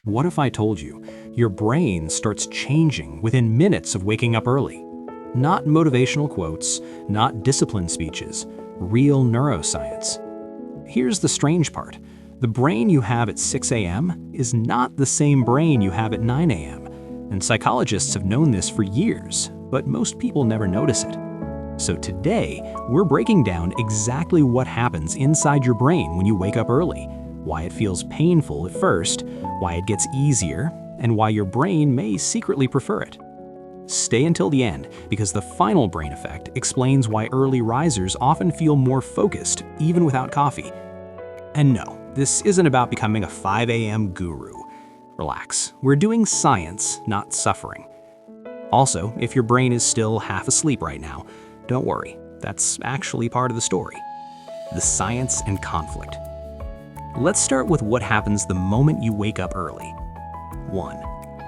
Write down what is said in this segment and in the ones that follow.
What if I told you your brain starts changing within minutes of waking up early? Not motivational quotes, not discipline speeches, real neuroscience. Here's the strange part. The brain you have at 6 a.m. is not the same brain you have at 9 a.m. And psychologists have known this for years, but most people never notice it. So today, we're breaking down exactly what happens inside your brain when you wake up early, why it feels painful at first, why it gets easier, and why your brain may secretly prefer it. Stay until the end, because the final brain effect explains why early risers often feel more focused, even without coffee. And no, this isn't about becoming a 5 a.m. guru. Relax, we're doing science, not suffering. Also, if your brain is still half asleep right now, don't worry, that's actually part of the story. The science and conflict. Let's start with what happens the moment you wake up early. 1.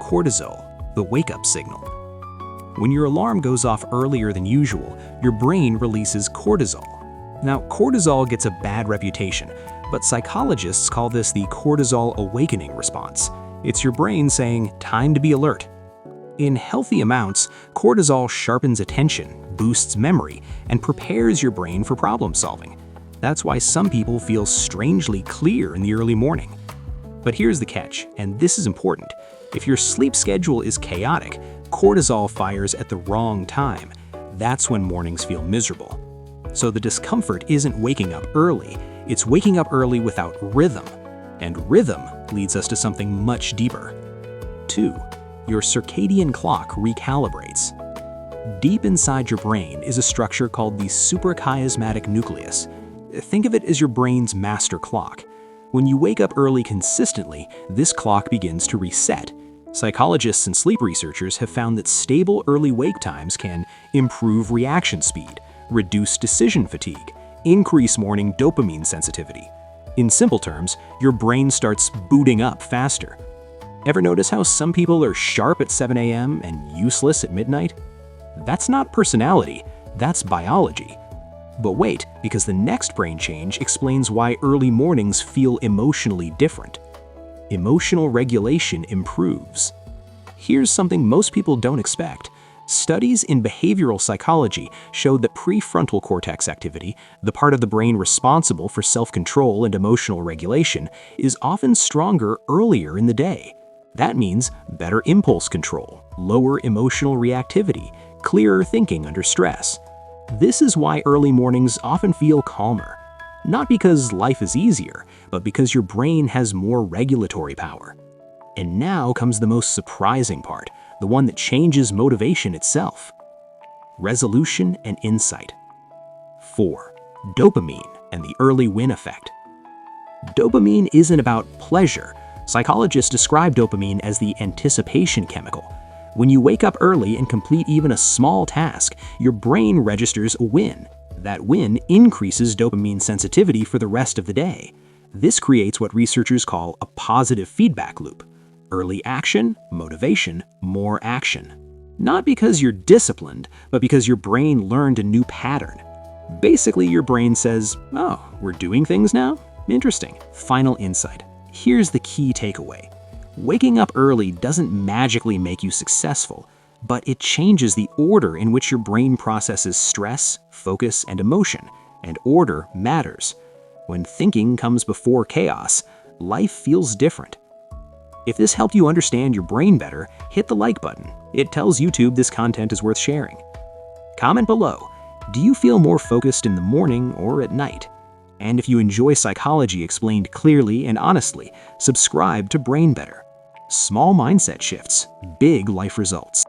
Cortisol, the wake-up signal. When your alarm goes off earlier than usual, your brain releases cortisol. Now, cortisol gets a bad reputation, but psychologists call this the cortisol awakening response. It's your brain saying, time to be alert. In healthy amounts, cortisol sharpens attention, boosts memory, and prepares your brain for problem solving. That's why some people feel strangely clear in the early morning. But here's the catch, and this is important. If your sleep schedule is chaotic, cortisol fires at the wrong time. That's when mornings feel miserable. So the discomfort isn't waking up early, it's waking up early without rhythm. And rhythm leads us to something much deeper. 2. Your circadian clock recalibrates. Deep inside your brain is a structure called the suprachiasmatic nucleus. Think of it as your brain's master clock. When you wake up early consistently, this clock begins to reset. Psychologists and sleep researchers have found that stable early wake times can improve reaction speed, reduce decision fatigue, increase morning dopamine sensitivity. In simple terms, your brain starts booting up faster. Ever notice how some people are sharp at 7 a.m. and useless at midnight? That's not personality, that's biology. But wait, because the next brain change explains why early mornings feel emotionally different. Emotional regulation improves. Here's something most people don't expect. Studies in behavioral psychology showed that prefrontal cortex activity, the part of the brain responsible for self-control and emotional regulation, is often stronger earlier in the day. That means better impulse control, lower emotional reactivity, clearer thinking under stress. This is why early mornings often feel calmer. Not because life is easier, but because your brain has more regulatory power. And now comes the most surprising part, the one that changes motivation itself. Resolution and insight. 4. Dopamine and the early win effect. Dopamine isn't about pleasure. Psychologists describe dopamine as the anticipation chemical. When you wake up early and complete even a small task, your brain registers a win. That win increases dopamine sensitivity for the rest of the day. This creates what researchers call a positive feedback loop. Early action, motivation, more action. Not because you're disciplined, but because your brain learned a new pattern. Basically, your brain says, oh, we're doing things now? Interesting. Final insight. Here's the key takeaway. Waking up early doesn't magically make you successful, but it changes the order in which your brain processes stress, focus, and emotion, and order matters. When thinking comes before chaos, life feels different. If this helped you understand your brain better, hit the like button. It tells YouTube this content is worth sharing. Comment below, do you feel more focused in the morning or at night? And if you enjoy psychology explained clearly and honestly, subscribe to Brain Better. Small mindset shifts, big life results.